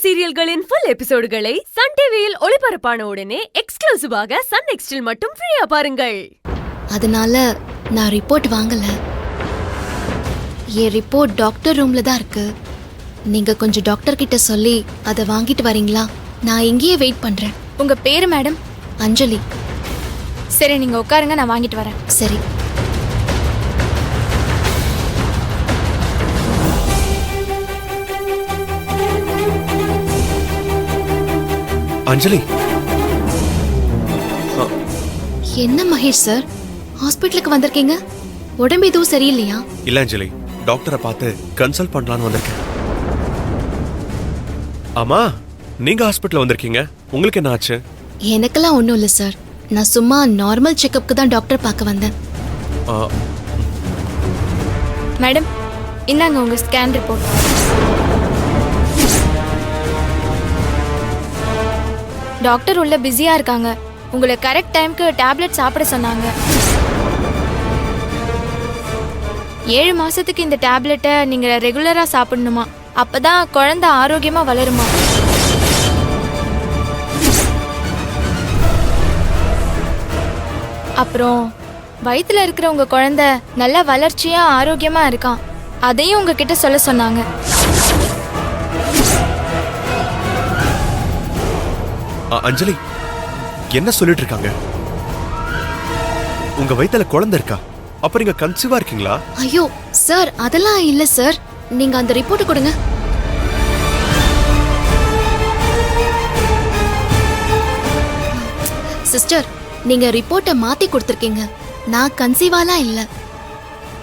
சீரியல்களின் full எபிசோடுகளை Sun டிவியில் ஒளிபரப்பான உடனே எக்ஸ்க்ளூசிவாக சன் நெக்ஸ்டில் மட்டும் ஃப்ரீயா பாருங்கள். அதனால நான் ரிப்போர்ட் வாங்கல. என் ரிப்போர்ட் டாக்டர் ரூம்ல தான் இருக்கு. நீங்க கொஞ்சம் டாக்டர் கிட்ட சொல்லி அதை வாங்கிட்டு வரீங்களா? நான் இங்கேயே வெயிட் பண்றேன். உங்க பேரு மேடம்? அஞ்சலி. சரி, நீங்க உட்காருங்க, நான் வாங்கிட்டு வரேன். சரி. அஞ்சலி, என்ன மகேஷ் சார், ஹாஸ்பிட்டலுக்கு வந்திருக்கீங்க? உடம்பு எதுவும் சரியில்லையா? இல்ல அஞ்சலி, டாக்டரை பார்த்து கன்சல்ட் பண்ணலான்னு வந்திருக்கேன். ஆமா, நீங்க ஹாஸ்பிட்டல் வந்திருக்கீங்க, உங்களுக்கு என்ன ஆச்சு? எனக்கெல்லாம் ஒன்றும் இல்லை சார். நான் சும்மா நார்மல் செக்கப்புக்கு தான் டாக்டர் பார்க்க வந்தேன். மேடம், இந்தாங்க உங்க ஸ்கேன் ரிப்போர்ட். டாக்டர் உள்ள பிஸியா இருக்காங்க. உங்களை கரெக்ட் டைம்க்கு டேப்லெட் சாப்பிட சொன்னாங்க. 7 மாசத்துக்கு இந்த டேப்லெட்டை நீங்க ரெகுலரா சாப்பிடணுமா? அப்பதான் குழந்தை ஆரோக்கியமா வளருமா? அப்புறம் வயித்துல இருக்கிற உங்க குழந்தை நல்ல வளர்ச்சியா ஆரோக்கியமா இருக்கான். அதையும் உங்ககிட்ட சொல்ல சொன்னாங்க. அஞ்சலி, என்ன சொல்லிட்டு இருக்காங்க? உங்க வயித்துல குழந்தை இருக்கா? அப்ப நீங்க கன்சீவா இருக்கீங்களா? ஐயோ சார், அதெல்லாம் இல்ல சார். நீங்க அந்த ரிப்போர்ட் கொடுங்க. சிஸ்டர், நீங்க ரிப்போர்ட்டை மாத்தி கொடுத்துருக்கீங்க. நான் கன்சீவாலாம் இல்ல.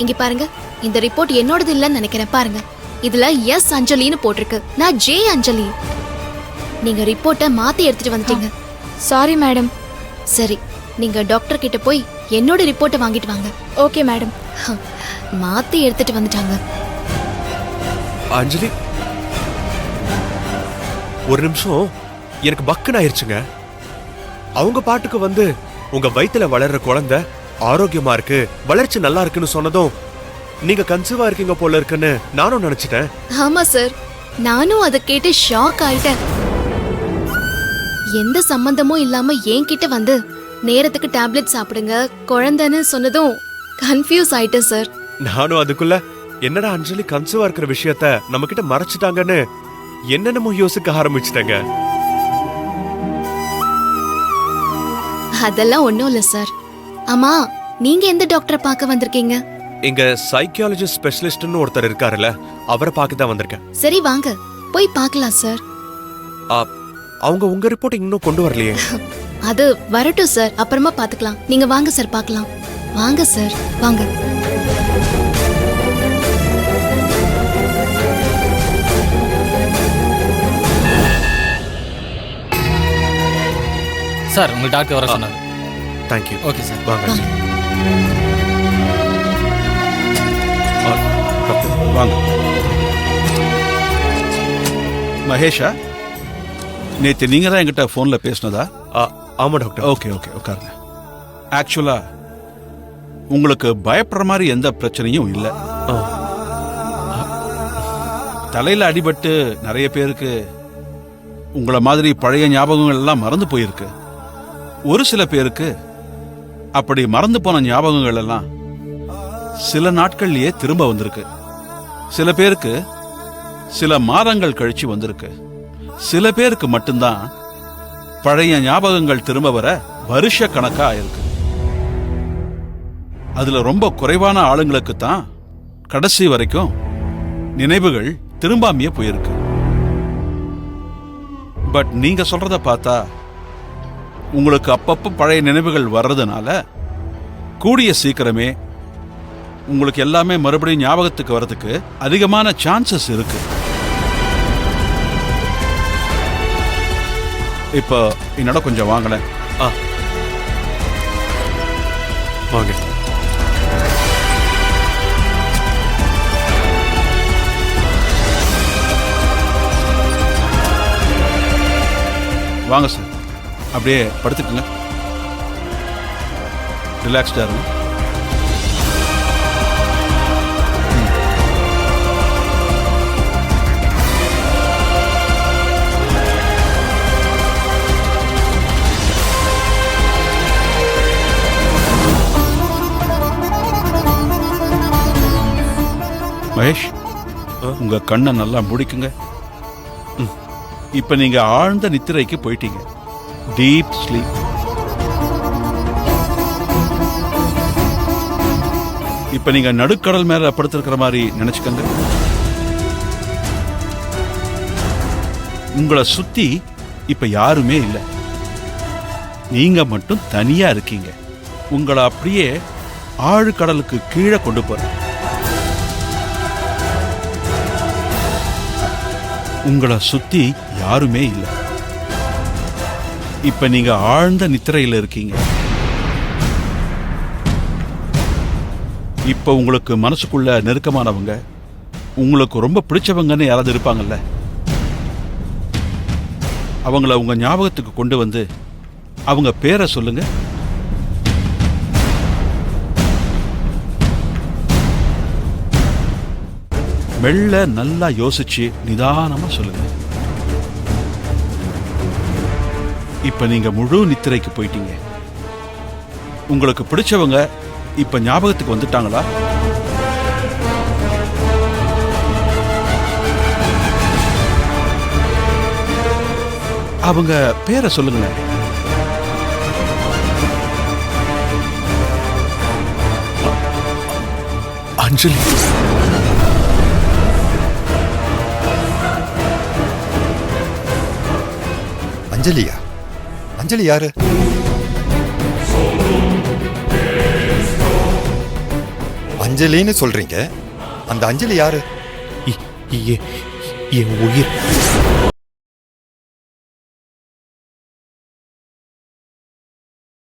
இங்க பாருங்க, இந்த ரிப்போர்ட் என்னோடது இல்லைன்னு நினைக்கிறேன். பாருங்க, இதுல எஸ் அஞ்சலின்னு போட்டிருக்கு. நான் ஜே அஞ்சலி. நீங்க ரிப்போர்ட்டை மாத்தி எடுத்துட்டு வந்துட்டீங்க. Sorry madam. சரி, நீங்க டாக்டர் கிட்ட போய் என்னோட ரிப்போர்ட்டை வாங்கிட்டு வாங்க. Okay madam. மாத்தி எடுத்துட்டு வந்துட்டாங்க. அஞ்சலி, ஒரு நிமிஷம், எனக்கு பக்குன்னு ஆயிருச்சுங்க. அவங்க பாட்டுக்கு வந்து உங்க வயித்துல வளர்ற குழந்தை ஆரோக்கியமா இருக்கு, வளர்ச்சி நல்லா இருக்குன்னு சொன்னதும் நீங்க கன்சீவா இருக்கீங்க போல இருக்குன்னு நானும் நினைச்சிட்டேன். ஆமா சார், நானும் அதை கேட்டு ஷாக் ஆயிட்டேன். எந்த சம்பந்தமும் இல்லாம என்கிட்ட வந்து நேரத்துக்கு டேப்லெட் சாப்பிடுங்க குழந்தைன்னு சொன்னதும் கன்ஃபியூஸ் ஆயிட்டேன் சார். நானும் அதுக்குள்ள என்னடா அஞ்சலி கன்சீவா இருக்கிற விஷயத்த நம்ம கிட்ட மறைச்சிட்டாங்கன்னு என்னென்னமோ யோசிக்க ஆரம்பிச்சிட்டேங்க. அதெல்லாம் ஒண்ணும் இல்ல சார். ஆமா, நீங்க எந்த டாக்டரை பார்க்க வந்திருக்கீங்க? இங்க சைக்காலஜி ஸ்பெஷலிஸ்ட்னு ஒருத்தர் இருக்காருல்ல, அவரை பார்க்க தான் வந்திருக்கேன். சரி, வாங்க போய் பார்க்கலாம் சார். அவங்க உங்க ரிப்போர்ட் இன்னும் கொண்டு வரலையே. அது வரட்டும் சார், அப்புறமா பாத்துக்கலாம். நீங்க வாங்க சார், பார்க்கலாம். வாங்க சார், வாங்க. சார், உங்க டாக்டர் வர சொன்னாங்க. தேங்க்யூ. ஓகே சார், வாங்க. வாங்க. மகேஷா, நேற்று நீங்க தான் என்கிட்ட போன்ல பேசினதா? ஆமா டாக்டர். ஓகே ஓகே, உட்காருங்க. ஆக்சுவலா உங்களுக்கு பயப்படுற மாதிரி எந்த பிரச்சனையும் இல்லை. தலையில அடிபட்டு நிறைய பேருக்கு உங்களை மாதிரி பழைய ஞாபகங்கள் எல்லாம் மறந்து போயிருக்கு. ஒரு சில பேருக்கு அப்படி மறந்து போன ஞாபகங்கள் எல்லாம் சில நாட்கள்லயே திரும்ப வந்திருக்கு. சில பேருக்கு சில மாதங்கள் கழிச்சு வந்திருக்கு. சில பேருக்கு மட்டும்தான் பழைய ஞாபகங்கள் திரும்ப வர வருஷ கணக்கா ஆயிருக்கு. அதுல ரொம்ப குறைவான ஆளுங்களுக்கு தான் கடைசி வரைக்கும் நினைவுகள் திரும்பாமையே போயிருக்கு. பட் நீங்க சொல்றத பார்த்தா உங்களுக்கு அப்பப்ப பழைய நினைவுகள் வர்றதுனால கூடிய சீக்கிரமே உங்களுக்கு எல்லாமே மறுபடியும் ஞாபகத்துக்கு வர்றதுக்கு அதிகமான சான்சஸ் இருக்கு. இப்போ என்னோட கொஞ்சம் வாங்கலேன். வாங்க. வாங்க சார், அப்படியே படுத்துக்குங்க. ரிலாக்ஸ்டா இருங்க. மகேஷ், உங்க கண்ணை நல்லா முடிக்குங்க. இப்ப நீங்க ஆழ்ந்த நித்திரைக்கு போயிட்டீங்க. Deep sleep. இப்ப நீங்க நடுக்கடல் மேல படுத்திருக்கிற மாதிரி நினைச்சுக்கங்க. உங்களை சுத்தி இப்ப யாருமே இல்லை, நீங்க மட்டும் தனியா இருக்கீங்க. உங்களை அப்படியே ஆழ்கடலுக்கு கீழே கொண்டு போற. உங்களை சுத்தி யாருமே இல்லை. இப்ப நீங்க ஆழ்ந்த நித்திரையில இருக்கீங்க. இப்ப உங்களுக்கு மனசுக்குள்ள நெருக்கமானவங்க, உங்களுக்கு ரொம்ப பிடிச்சவங்கன்னு யாராவது இருப்பாங்கல்ல, அவங்கள உங்க ஞாபகத்துக்கு கொண்டு வந்து அவங்க பேரை சொல்லுங்க. மெல்ல நல்லா யோசிச்சு நிதானமா சொல்லுங்க. இப்ப நீங்க முழு நித்திரைக்கு போயிட்டீங்க. உங்களுக்கு பிடிச்சவங்க இப்ப ஞாபகத்துக்கு வந்துட்டாங்களா? அவங்க பேரை சொல்லுங்களேன். அஞ்சலி. அஞ்சலியா? அஞ்சலி யாரு? அஞ்சலின்னு சொல்றீங்க, அந்த அஞ்சலி யாரு? என் உயிர்.